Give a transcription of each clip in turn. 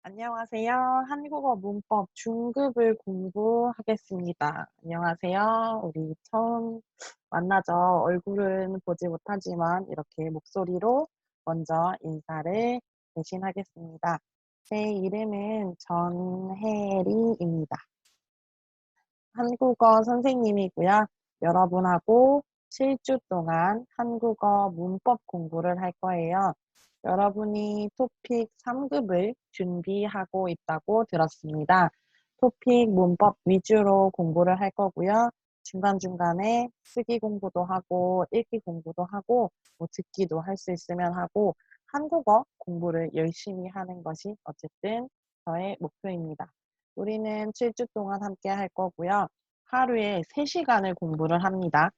안녕하세요. 한국어 문법 중급을 공부하겠습니다. 안녕하세요. 우리 처음 만나죠. 얼굴은 보지 못하지만 이렇게 목소리로 먼저 인사를 대신하겠습니다. 제 이름은 전혜리입니다. 한국어 선생님이고요. 여러분하고 7주 동안 한국어 문법 공부를 할 거예요. 여러분이 토픽 3급을 준비하고 있다고 들었습니다. 토픽 문법 위주로 공부를 할 거고요. 중간중간에 쓰기 공부도 하고 읽기 공부도 하고 뭐 듣기도 할 수 있으면 하고 한국어 공부를 열심히 하는 것이 어쨌든 저의 목표입니다. 우리는 7주 동안 함께 할 거고요. 하루에 3시간을 공부를 합니다.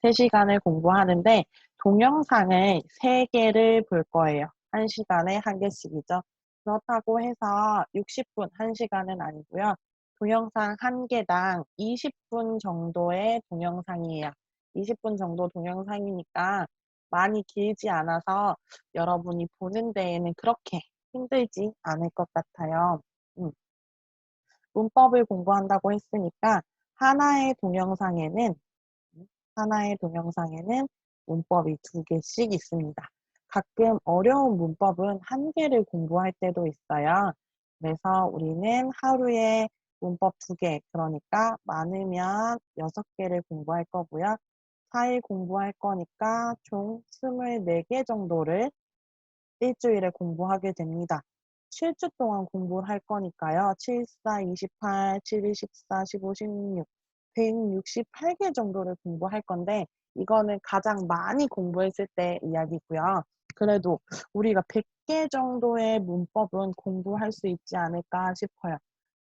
3시간을 공부하는데 동영상을 3개를 볼 거예요. 1시간에 1개씩이죠. 그렇다고 해서 60분, 1시간은 아니고요. 동영상 1개당 20분 정도의 동영상이에요. 20분 정도 동영상이니까 많이 길지 않아서 여러분이 보는 데에는 그렇게 힘들지 않을 것 같아요. 문법을 공부한다고 했으니까 하나의 동영상에는 하나의 동영상에는 문법이 2개씩 있습니다. 가끔 어려운 문법은 1개를 공부할 때도 있어요. 그래서 우리는 하루에 문법 2개, 그러니까 많으면 6개를 공부할 거고요. 4일 공부할 거니까 총 24개 정도를 일주일에 공부하게 됩니다. 7주 동안 공부를 할 거니까요. 7, 4, 28, 7, 2, 14, 15, 16, 168개 정도를 공부할 건데 이거는 가장 많이 공부했을 때 이야기고요. 그래도 우리가 100개 정도의 문법은 공부할 수 있지 않을까 싶어요.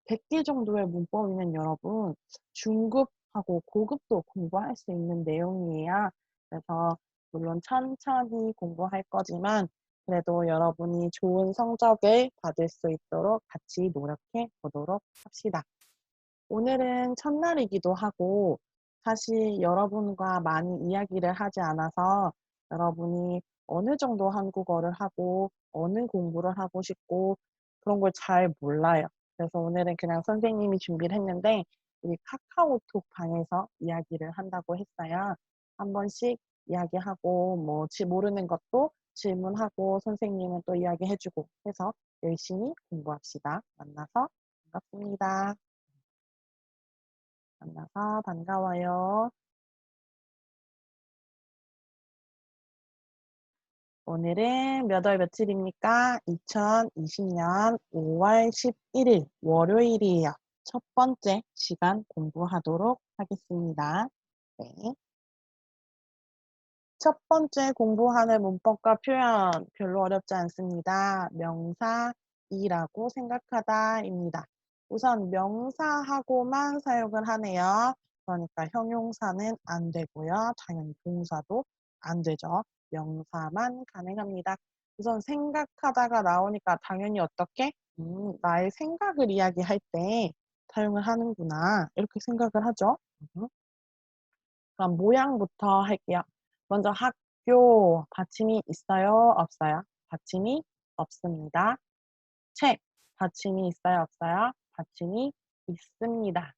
100개 정도의 문법이면 여러분 중급하고 고급도 공부할 수 있는 내용이에요. 그래서 물론 천천히 공부할 거지만 그래도 여러분이 좋은 성적을 받을 수 있도록 같이 노력해 보도록 합시다. 오늘은 첫날이기도 하고 사실 여러분과 많이 이야기를 하지 않아서 여러분이 어느 정도 한국어를 하고 어느 공부를 하고 싶고 그런 걸 잘 몰라요. 그래서 오늘은 그냥 선생님이 준비를 했는데 우리 카카오톡 방에서 이야기를 한다고 했어요. 한 번씩 이야기하고 뭐 모르는 것도 질문하고 선생님은 또 이야기해주고 해서 열심히 공부합시다. 만나서 반갑습니다. 만나서 반가워요. 오늘은 몇 월 며칠입니까? 2020년 5월 11일 월요일이에요. 첫 번째 시간 공부하도록 하겠습니다. 네. 첫 번째 공부하는 문법과 표현 별로 어렵지 않습니다. 명사이라고 생각하다입니다. 우선 명사하고만 사용을 하네요. 그러니까 형용사는 안 되고요. 당연히 동사도 안 되죠. 명사만 가능합니다. 우선 생각하다가 나오니까 당연히 어떻게? 나의 생각을 이야기할 때 사용을 하는구나. 이렇게 생각을 하죠. 그럼 모양부터 할게요. 먼저 학교 받침이 있어요? 없어요? 받침이 없습니다. 책 받침이 있어요? 없어요? 받침이 있습니다.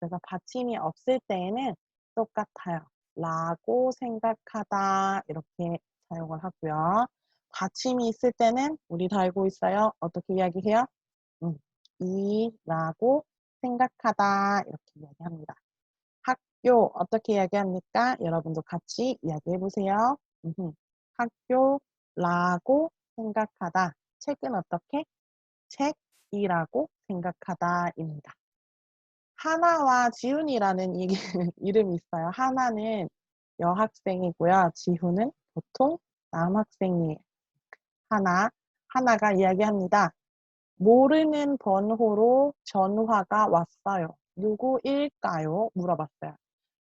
그래서 받침이 없을 때에는 똑같아요. 라고 생각하다 이렇게 사용을 하고요. 받침이 있을 때는 우리 다 알고 있어요. 어떻게 이야기해요? 이라고 생각하다 이렇게 이야기합니다. 학교 어떻게 이야기합니까? 여러분도 같이 이야기해 보세요. 학교라고 생각하다. 책은 어떻게? 책이라고 생각하다입니다. 하나와 지훈이라는 이름이 있어요. 하나는 여학생이고요. 지훈은 보통 남학생이에요. 하나가 이야기합니다. 모르는 번호로 전화가 왔어요. 누구일까요? 물어봤어요.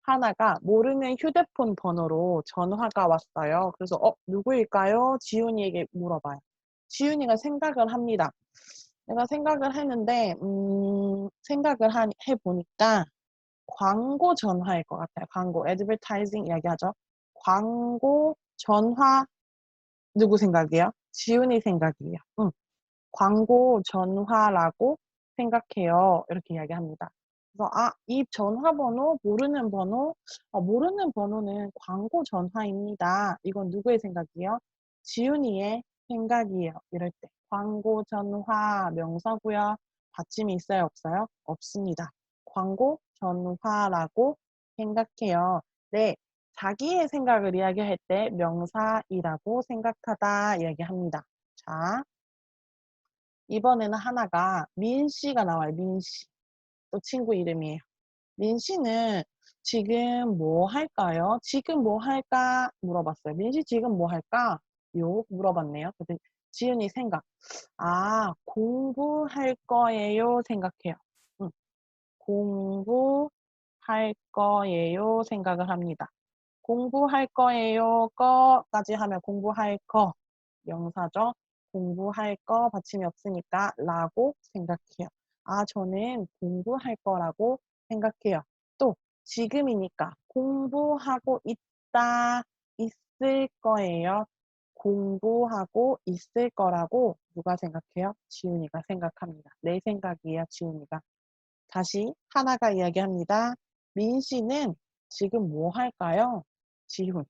하나가 모르는 휴대폰 번호로 전화가 왔어요. 그래서 누구일까요? 지훈이에게 물어봐요. 지훈이가 생각을 합니다. 내가 생각을 했는데 생각을 해보니까 광고 전화일 것 같아요. 광고, advertising 이야기하죠. 광고 전화 누구 생각이에요? 지훈이 생각이에요. 광고 전화라고 생각해요. 이렇게 이야기합니다. 그래서 이 전화번호 모르는 번호는 광고 전화입니다. 이건 누구의 생각이에요? 지훈이의 생각이에요. 이럴 때 광고 전화 명사고요. 받침이 있어요, 없어요? 없습니다. 광고 전화라고 생각해요. 네, 자기의 생각을 이야기할 때 명사이라고 생각하다 이야기합니다. 자, 이번에는 하나가 민씨가 나와요. 민씨. 또 친구 이름이에요. 민씨는 지금 뭐 할까요? 지금 뭐 할까? 물어봤어요. 민씨 지금 뭐 할까? 물어봤네요. 그래서 지은이 생각. 공부할 거예요. 생각해요. 응. 공부할 거예요. 생각을 합니다. 공부할 거예요. 거까지 하면 공부할 거. 명사죠. 공부할 거 받침이 없으니까 라고 생각해요. 저는 공부할 거라고 생각해요. 또 지금이니까 공부하고 있다, 있을 거예요. 공부하고 있을 거라고 누가 생각해요? 지훈이가 생각합니다. 내 생각이에요, 지훈이가. 다시 하나가 이야기합니다. 민 씨는 지금 뭐 할까요? 지훈.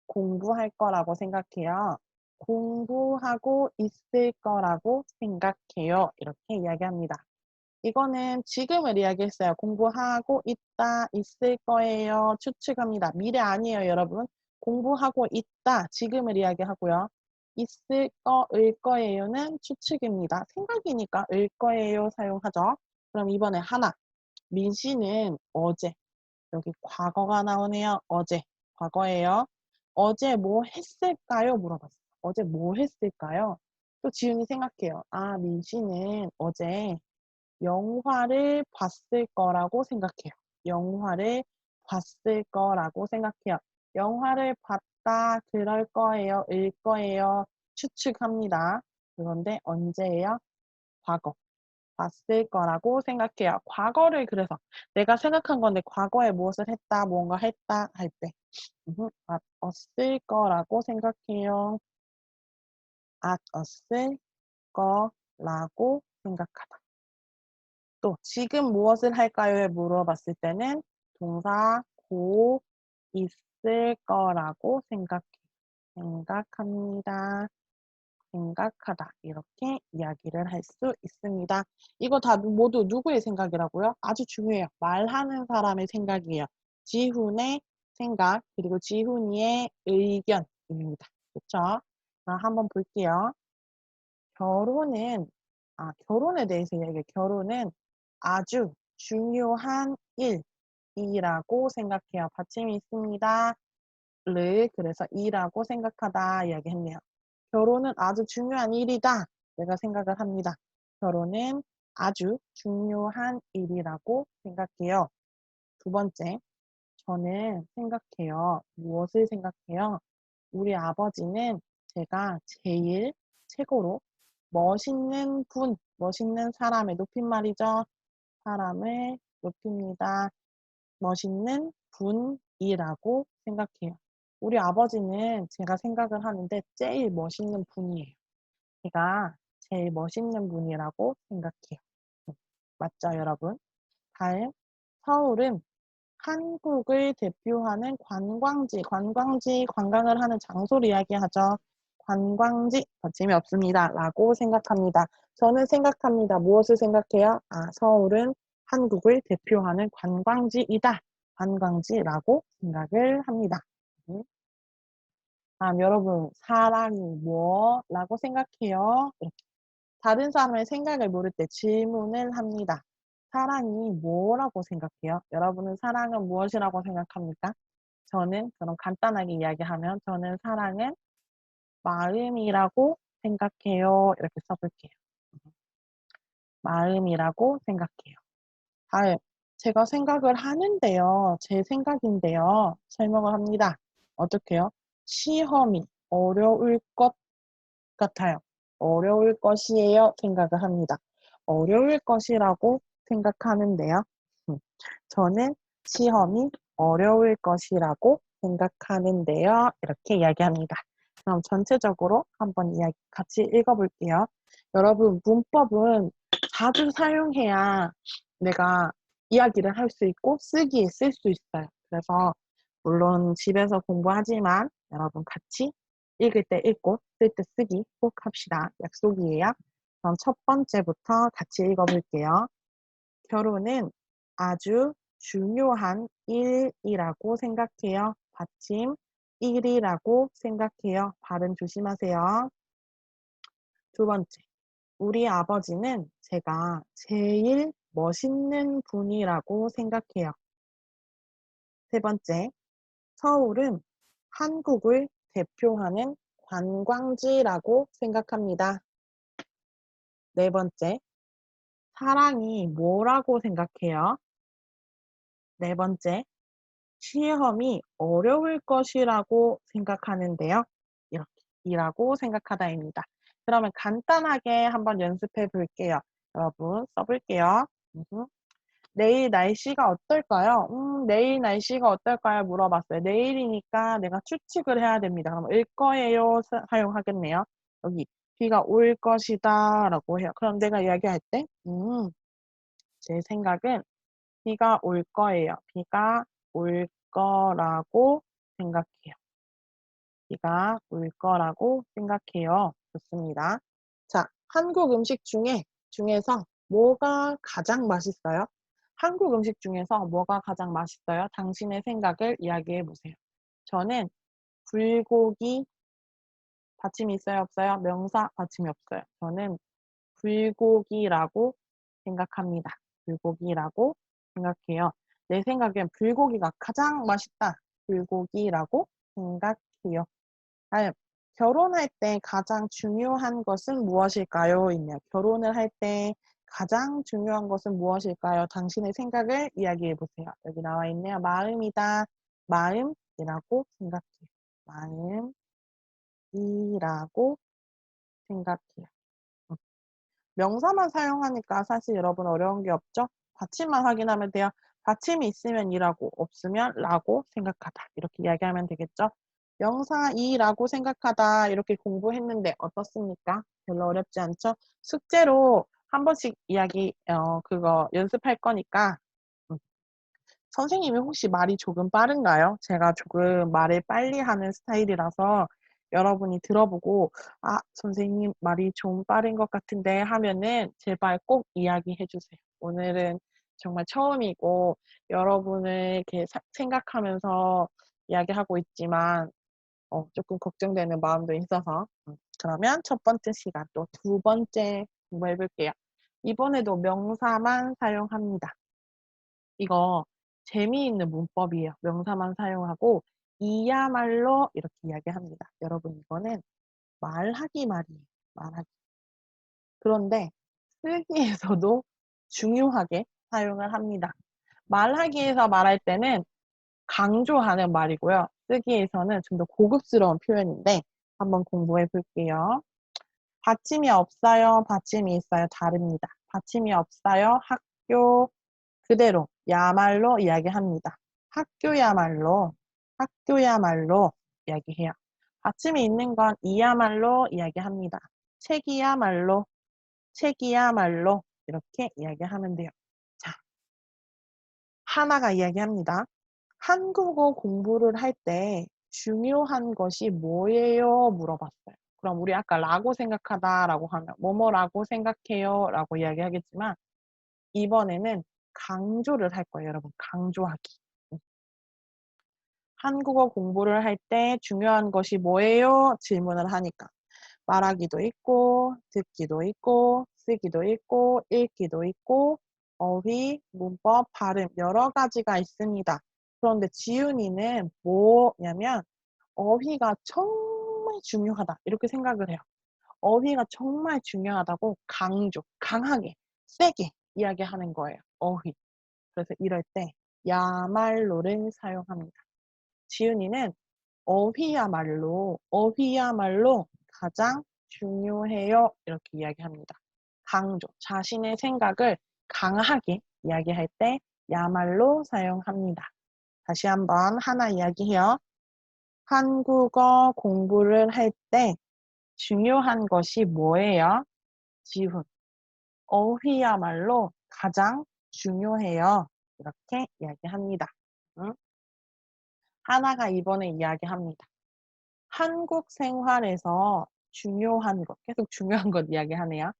공부할 거라고 생각해요. 공부하고 있을 거라고 생각해요. 이렇게 이야기합니다. 이거는 지금을 이야기했어요. 공부하고 있다, 있을 거예요. 추측합니다. 미래 아니에요, 여러분. 공부하고 있다, 지금을 이야기하고요. 있을 을 거예요는 추측입니다. 생각이니까 을 거예요 사용하죠. 그럼 이번에 하나. 민 씨는 어제, 여기 과거가 나오네요. 어제, 과거예요. 어제 뭐 했을까요? 물어봤어요. 어제 뭐 했을까요? 또 지훈이 생각해요. 민 씨는 어제 영화를 봤을 거라고 생각해요. 영화를 봤을 거라고 생각해요. 영화를 봤다, 그럴 거예요, 일 거예요, 추측합니다. 그런데 언제예요? 과거. 봤을 거라고 생각해요. 과거를 그래서 내가 생각한 건데 과거에 무엇을 했다, 뭔가 했다 할 때 봤을 거라고 생각해요. 봤을 거라고 생각하다. 또 지금 무엇을 할까요에 물어봤을 때는 동사 고 있을 거라고 생각합니다. 생각하다 이렇게 이야기를 할 수 있습니다. 이거 다 모두 누구의 생각이라고요? 아주 중요해요. 말하는 사람의 생각이에요. 지훈의 생각 그리고 지훈이의 의견입니다. 그렇죠? 한번 볼게요. 결혼에 대해서 이야기해요. 결혼은 아주 중요한 일이라고 생각해요. 받침이 있습니다. 그래서 이라고 생각하다 이야기했네요. 결혼은 아주 중요한 일이다. 내가 생각을 합니다. 결혼은 아주 중요한 일이라고 생각해요. 두 번째, 저는 생각해요. 무엇을 생각해요? 우리 아버지는 제가 제일 최고로 멋있는 분, 멋있는 사람의 높임말이죠. 사람을 높입니다. 멋있는 분이라고 생각해요. 우리 아버지는 제가 생각을 하는데 제일 멋있는 분이에요. 제가 제일 멋있는 분이라고 생각해요. 맞죠, 여러분? 다음, 서울은 한국을 대표하는 관광을 하는 장소를 이야기하죠. 관광지, 재미없습니다. 라고 생각합니다. 저는 생각합니다. 무엇을 생각해요? 서울은 한국을 대표하는 관광지이다. 관광지라고 생각을 합니다. 여러분, 사랑이 뭐라고 생각해요? 이렇게. 다른 사람의 생각을 모를 때 질문을 합니다. 사랑이 뭐라고 생각해요? 여러분은 사랑은 무엇이라고 생각합니까? 저는 그럼 간단하게 이야기하면 저는 사랑은 마음이라고 생각해요. 이렇게 써볼게요. 마음이라고 생각해요. 다음, 제가 생각을 하는데요. 제 생각인데요. 설명을 합니다. 어떻게요? 시험이 어려울 것 같아요. 어려울 것이에요. 생각을 합니다. 어려울 것이라고 생각하는데요. 저는 시험이 어려울 것이라고 생각하는데요. 이렇게 이야기합니다. 그럼 전체적으로 한번 같이 읽어볼게요. 여러분, 문법은 자주 사용해야 내가 이야기를 할 수 있고 쓰기에 쓸 수 있어요. 그래서 물론 집에서 공부하지만 여러분 같이 읽을 때 읽고 쓸 때 쓰기 꼭 합시다. 약속이에요. 그럼 첫 번째부터 같이 읽어볼게요. 결혼은 아주 중요한 일이라고 생각해요. 받침 일이라고 생각해요. 발음 조심하세요. 두 번째, 우리 아버지는 제가 제일 멋있는 분이라고 생각해요. 세 번째, 서울은 한국을 대표하는 관광지라고 생각합니다. 네 번째, 사랑이 뭐라고 생각해요? 네 번째, 시험이 어려울 것이라고 생각하는데요. 이렇게 이라고 생각하다입니다. 그러면 간단하게 한번 연습해 볼게요. 여러분 써볼게요. 내일 날씨가 어떨까요? 내일 날씨가 어떨까요? 물어봤어요. 내일이니까 내가 추측을 해야 됩니다. 그럼 일 거예요 사용하겠네요. 여기 비가 올 것이다 라고 해요. 그럼 내가 이야기할 때 제 생각은 비가 올 거예요. 비가 올 거라고 생각해요. 비가 올 거라고 생각해요. 좋습니다. 자, 한국 음식 중에서 뭐가 가장 맛있어요? 한국 음식 중에서 뭐가 가장 맛있어요? 당신의 생각을 이야기해 보세요. 저는 불고기 받침이 있어요? 없어요? 명사 받침이 없어요. 저는 불고기라고 생각합니다. 불고기라고 생각해요. 내 생각엔 불고기가 가장 맛있다. 불고기라고 생각해요. 다음, 결혼할 때 가장 중요한 것은 무엇일까요? 있네요. 결혼을 할 때 가장 중요한 것은 무엇일까요? 당신의 생각을 이야기해 보세요. 여기 나와 있네요. 마음이다. 마음이라고 생각해요. 마음이라고 생각해요. 명사만 사용하니까 사실 여러분 어려운 게 없죠? 받침만 확인하면 돼요. 받침이 있으면 이라고 없으면 라고 생각하다. 이렇게 이야기하면 되겠죠? 명사 이라고 생각하다 이렇게 공부했는데 어떻습니까? 별로 어렵지 않죠? 숙제로 한 번씩 이야기 그거 연습할 거니까 선생님이 혹시 말이 조금 빠른가요? 제가 조금 말을 빨리 하는 스타일이라서 여러분이 들어보고 아, 선생님 말이 좀 빠른 것 같은데 하면은 제발 꼭 이야기해 주세요. 오늘은 정말 처음이고 여러분을 이렇게 생각하면서 이야기하고 있지만 조금 걱정되는 마음도 있어서 그러면 첫 번째 시간 또 두 번째 공부해 볼게요. 이번에도 명사만 사용합니다. 이거 재미있는 문법이에요. 명사만 사용하고 이야말로 이렇게 이야기합니다. 여러분 이거는 말하기 말이에요. 말하기. 그런데 쓰기에서도 중요하게 사용을 합니다. 말하기에서 말할 때는 강조하는 말이고요. 쓰기에서는 좀 더 고급스러운 표현인데 한번 공부해 볼게요. 받침이 없어요. 받침이 있어요. 다릅니다. 받침이 없어요. 학교 그대로 야말로 이야기합니다. 학교야말로 학교야말로 이야기해요. 받침이 있는 건 이야말로 이야기합니다. 책이야말로 책이야말로 이렇게 이야기하면 돼요. 자, 하나가 이야기합니다. 한국어 공부를 할 때 중요한 것이 뭐예요? 물어봤어요. 그럼 우리 아까 라고 생각하다라고 하면 뭐뭐라고 생각해요? 라고 이야기하겠지만 이번에는 강조를 할 거예요, 여러분. 강조하기. 한국어 공부를 할 때 중요한 것이 뭐예요? 질문을 하니까. 말하기도 있고, 듣기도 있고, 쓰기도 있고, 읽기도 있고, 어휘, 문법, 발음 여러 가지가 있습니다. 그런데 지훈이는 뭐냐면 어휘가 정말 중요하다. 이렇게 생각을 해요. 어휘가 정말 중요하다고 강조, 강하게, 세게 이야기하는 거예요. 어휘. 그래서 이럴 때 야말로를 사용합니다. 지은이는 어휘야말로 가장 중요해요. 이렇게 이야기합니다. 강조, 자신의 생각을 강하게 이야기할 때 야말로 사용합니다. 다시 한번 하나 이야기해요. 한국어 공부를 할 때 중요한 것이 뭐예요? 지훈. 어휘야말로 가장 중요해요. 이렇게 이야기합니다. 응? 하나가 이번에 이야기합니다. 한국 생활에서 중요한 것, 계속 중요한 것 이야기하네요.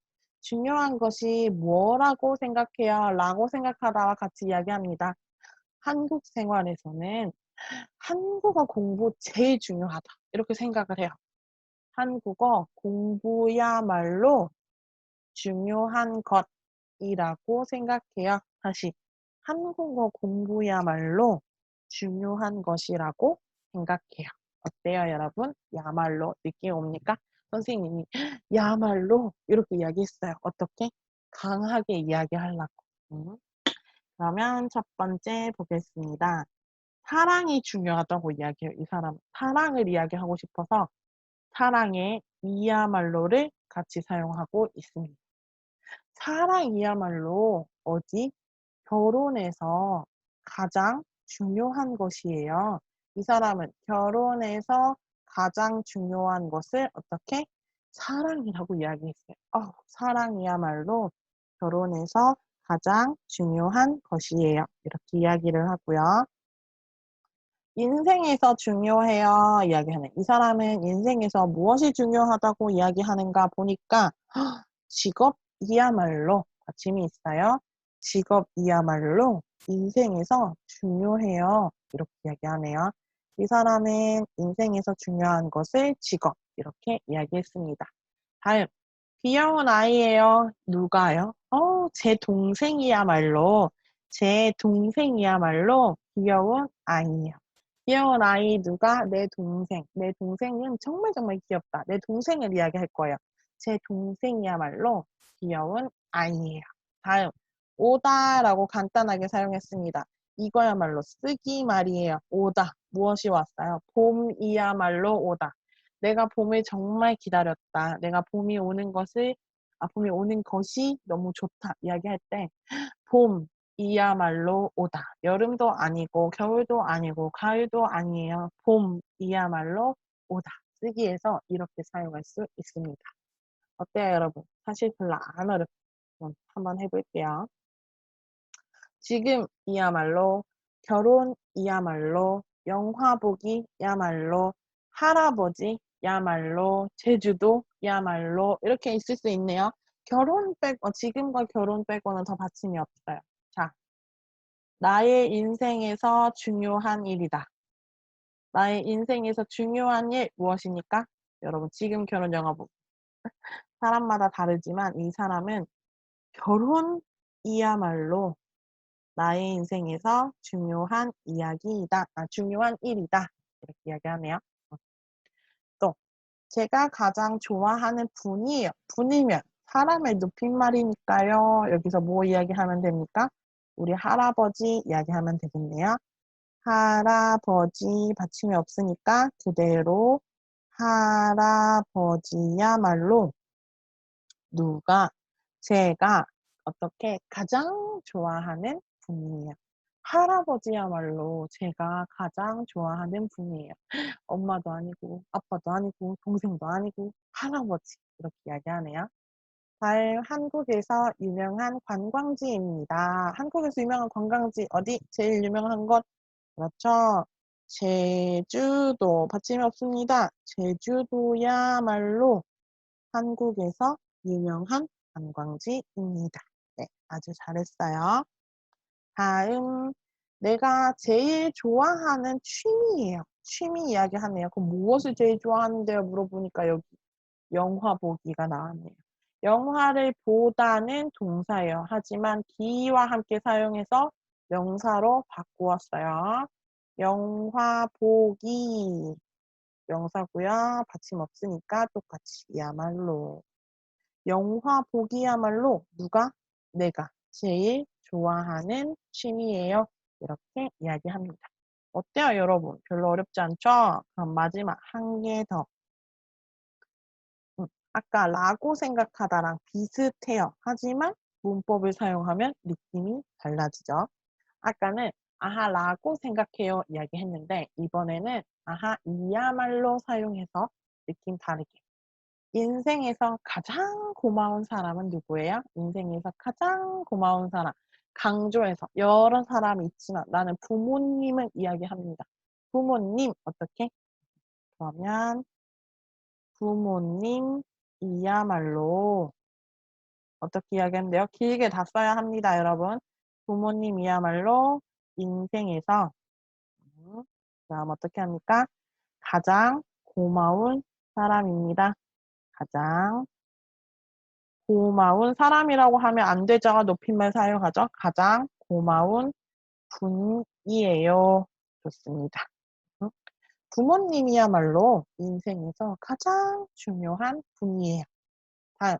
중요한 것이 뭐라고 생각해요? 라고 생각하다와 같이 이야기합니다. 한국 생활에서는 한국어 공부 제일 중요하다. 이렇게 생각을 해요. 한국어 공부야말로 중요한 것이라고 생각해요. 다시 한국어 공부야말로 중요한 것이라고 생각해요. 어때요, 여러분? 야말로 느낌 옵니까? 선생님이 야말로 이렇게 이야기했어요. 어떻게? 강하게 이야기하려고. 음. 그러면 첫 번째 보겠습니다. 사랑이 중요하다고 이야기해요. 이 사람 사랑을 이야기하고 싶어서 사랑의 이야말로를 같이 사용하고 있습니다. 사랑이야말로 어디? 결혼에서 가장 중요한 것이에요. 이 사람은 결혼에서 가장 중요한 것을 어떻게? 사랑이라고 이야기했어요. 사랑이야말로 결혼에서 가장 중요한 것이에요. 이렇게 이야기를 하고요. 인생에서 중요해요. 이야기하는. 이 사람은 인생에서 무엇이 중요하다고 이야기하는가 보니까 직업이야말로 받침이 있어요. 직업이야말로 인생에서 중요해요. 이렇게 이야기하네요. 이 사람은 인생에서 중요한 것을 직업 이렇게 이야기했습니다. 다음 귀여운 아이예요. 누가요? 제 동생이야말로 귀여운 아이예요. 귀여운 아이 누가? 내 동생. 내 동생은 정말 정말 귀엽다. 내 동생을 이야기할 거예요. 제 동생이야말로 귀여운 아이예요. 다음 오다라고 간단하게 사용했습니다. 이거야말로 쓰기 말이에요. 오다. 무엇이 왔어요? 봄이야말로 오다. 내가 봄을 정말 기다렸다. 내가 봄이 오는 것이 너무 좋다. 이야기할 때 봄이야말로 오다. 여름도 아니고 겨울도 아니고 가을도 아니에요. 봄이야말로 오다. 쓰기에서 이렇게 사용할 수 있습니다. 어때요, 여러분? 사실 별로 안 어렵죠. 한번 해볼게요. 지금이야말로, 결혼이야말로, 영화 보기야말로, 할아버지야말로, 제주도야말로 이렇게 있을 수 있네요. 지금과 결혼 빼고는 더 받침이 없어요. 자, 나의 인생에서 중요한 일이다. 나의 인생에서 중요한 일 무엇입니까? 여러분, 지금 결혼 영화 보기. 사람마다 다르지만 이 사람은 결혼이야말로 나의 인생에서 중요한 이야기이다. 중요한 일이다. 이렇게 이야기하네요. 또 제가 가장 좋아하는 분이에요. 분이면 사람의 높임말이니까요. 여기서 뭐 이야기하면 됩니까? 우리 할아버지 이야기하면 되겠네요. 할아버지 받침이 없으니까 그대로 할아버지야말로 누가 제가 어떻게 가장 좋아하는 분이에요. 할아버지야말로 제가 가장 좋아하는 분이에요. 엄마도 아니고 아빠도 아니고 동생도 아니고 할아버지 이렇게 이야기하네요. 다음 한국에서 유명한 관광지입니다. 한국에서 유명한 관광지 어디? 제일 유명한 곳? 그렇죠. 제주도 받침이 없습니다. 제주도야말로 한국에서 유명한 관광지입니다. 네, 아주 잘했어요. 다음, 내가 제일 좋아하는 취미예요. 취미 이야기하네요. 그럼 무엇을 제일 좋아하는데요? 물어보니까 여기 영화 보기가 나왔네요. 영화를 보다는 동사예요. 하지만 기와 함께 사용해서 명사로 바꾸었어요. 영화 보기 명사고요. 받침 없으니까 똑같이 야말로. 영화 보기야말로 누가? 내가 제일 좋아하는 취미예요. 이렇게 이야기합니다. 어때요, 여러분? 별로 어렵지 않죠? 그럼 마지막 한 개 더. 아까 라고 생각하다랑 비슷해요. 하지만 문법을 사용하면 느낌이 달라지죠. 아까는 아하 라고 생각해요 이야기했는데 이번에는 아하 이야말로 사용해서 느낌 다르게 인생에서 가장 고마운 사람은 누구예요? 인생에서 가장 고마운 사람. 강조해서 여러 사람이 있지만 나는 부모님을 이야기합니다. 부모님 어떻게? 그러면 부모님이야말로 어떻게 이야기하면 돼요? 길게 다 써야 합니다, 여러분. 부모님이야말로 인생에서 그다음 어떻게 합니까? 가장 고마운 사람입니다. 가장 고마운 사람이라고 하면 안 되죠. 높임말 사용하죠. 가장 고마운 분이에요. 좋습니다. 부모님이야말로 인생에서 가장 중요한 분이에요. 다음,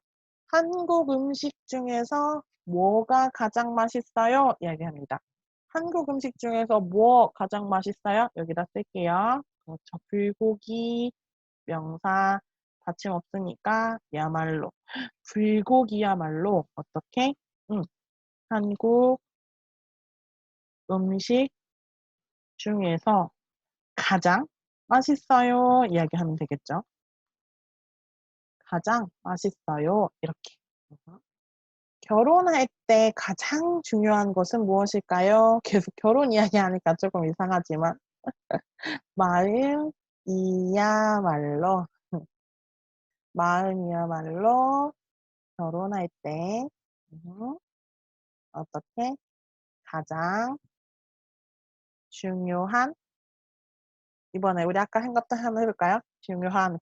한국 음식 중에서 뭐가 가장 맛있어요? 이야기합니다. 한국 음식 중에서 뭐 가장 맛있어요? 여기다 쓸게요. 그렇죠. 불고기, 명사, 받침 없으니까 야말로. 불고기야말로 어떻게? 한국 음식 중에서 가장 맛있어요. 이야기하면 되겠죠. 가장 맛있어요. 이렇게. 결혼할 때 가장 중요한 것은 무엇일까요? 계속 결혼 이야기하니까 조금 이상하지만 마음이야말로 마음이야말로 결혼할 때 어떻게 가장 중요한 이번에 우리 아까 한 것도 한번 해볼까요? 중요한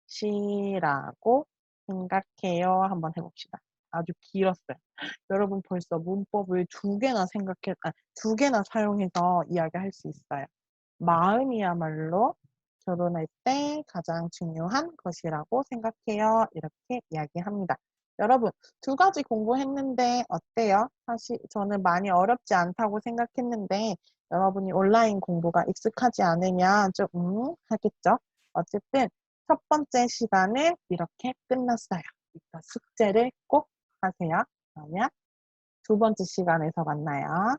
것이라고 생각해요. 한번 해봅시다. 아주 길었어요. 여러분 벌써 문법을 두 개나 사용해서 이야기할 수 있어요. 마음이야말로 결혼할 때 가장 중요한 것이라고 생각해요. 이렇게 이야기합니다. 여러분, 두 가지 공부했는데 어때요? 사실 저는 많이 어렵지 않다고 생각했는데 여러분이 온라인 공부가 익숙하지 않으면 좀 하겠죠? 어쨌든 첫 번째 시간은 이렇게 끝났어요. 숙제를 꼭 하세요. 그러면 두 번째 시간에서 만나요.